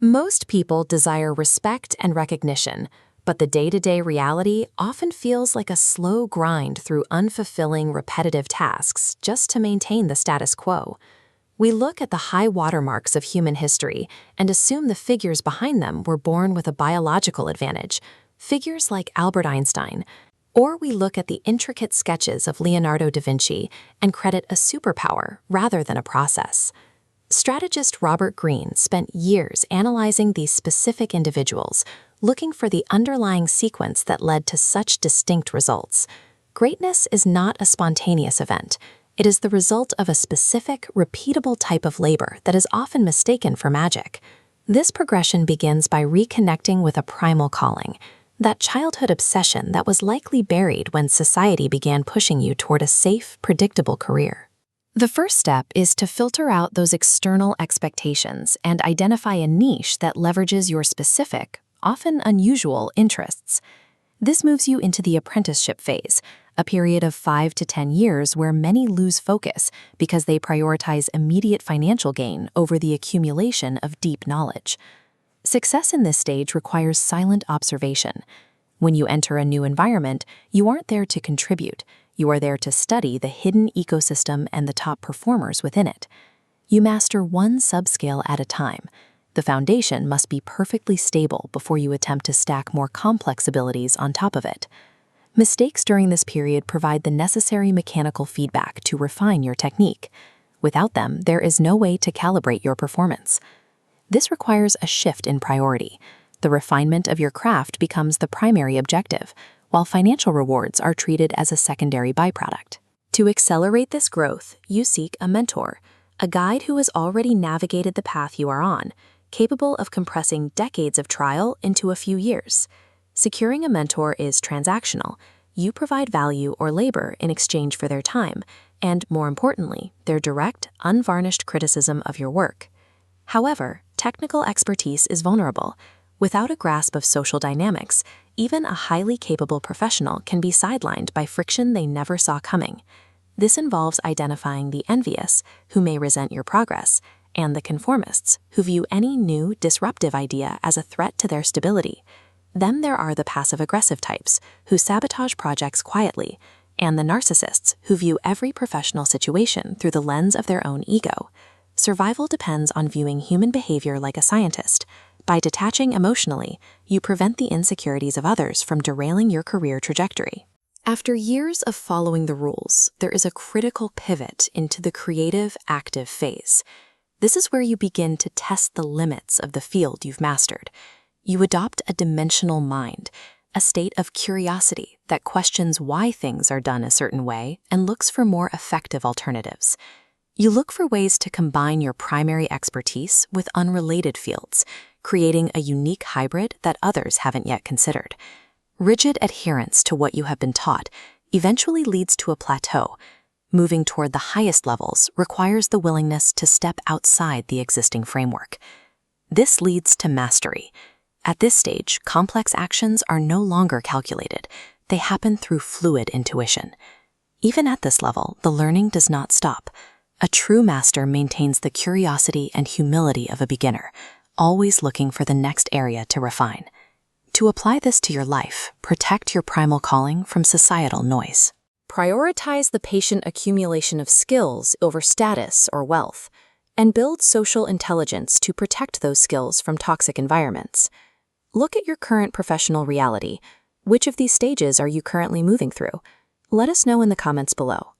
Most people desire respect and recognition, but the day-to-day reality often feels like a slow grind through unfulfilling, repetitive tasks just to maintain the status quo. We look at the high watermarks of human history and assume the figures behind them were born with a biological advantage, figures like Albert Einstein. Or we look at the intricate sketches of Leonardo da Vinci and credit a superpower rather than a process. Strategist Robert Greene spent years analyzing these specific individuals, looking for the underlying sequence that led to such distinct results. Greatness is not a spontaneous event. It is the result of a specific, repeatable type of labor that is often mistaken for magic. This progression begins by reconnecting with a primal calling, that childhood obsession that was likely buried when society began pushing you toward a safe, predictable career. The first step is to filter out those external expectations and identify a niche that leverages your specific, often unusual, interests. This moves you into the apprenticeship phase, a period of 5 to 10 years where many lose focus because they prioritize immediate financial gain over the accumulation of deep knowledge. Success in this stage requires silent observation. When you enter a new environment, you aren't there to contribute. You are there to study the hidden ecosystem and the top performers within it. You master one subscale at a time. The foundation must be perfectly stable before you attempt to stack more complex abilities on top of it. Mistakes during this period provide the necessary mechanical feedback to refine your technique. Without them, there is no way to calibrate your performance. This requires a shift in priority. The refinement of your craft becomes the primary objective, while financial rewards are treated as a secondary byproduct. To accelerate this growth, you seek a mentor, a guide who has already navigated the path you are on, capable of compressing decades of trial into a few years. Securing a mentor is transactional. You provide value or labor in exchange for their time, and more importantly, their direct, unvarnished criticism of your work. However, technical expertise is vulnerable. Without a grasp of social dynamics, even a highly capable professional can be sidelined by friction they never saw coming. This involves identifying the envious, who may resent your progress, and the conformists, who view any new, disruptive idea as a threat to their stability. Then there are the passive-aggressive types, who sabotage projects quietly, and the narcissists, who view every professional situation through the lens of their own ego. Survival depends on viewing human behavior like a scientist. By detaching emotionally, you prevent the insecurities of others from derailing your career trajectory. After years of following the rules, there is a critical pivot into the creative, active phase. This is where you begin to test the limits of the field you've mastered. You adopt a dimensional mind, a state of curiosity that questions why things are done a certain way and looks for more effective alternatives. You look for ways to combine your primary expertise with unrelated fields, creating a unique hybrid that others haven't yet considered. Rigid adherence to what you have been taught eventually leads to a plateau. Moving toward the highest levels requires the willingness to step outside the existing framework. This leads to mastery. At this stage, complex actions are no longer calculated. They happen through fluid intuition. Even at this level, the learning does not stop. A true master maintains the curiosity and humility of a beginner, always looking for the next area to refine. To apply this to your life, protect your primal calling from societal noise. Prioritize the patient accumulation of skills over status or wealth, and build social intelligence to protect those skills from toxic environments. Look at your current professional reality. Which of these stages are you currently moving through? Let us know in the comments below.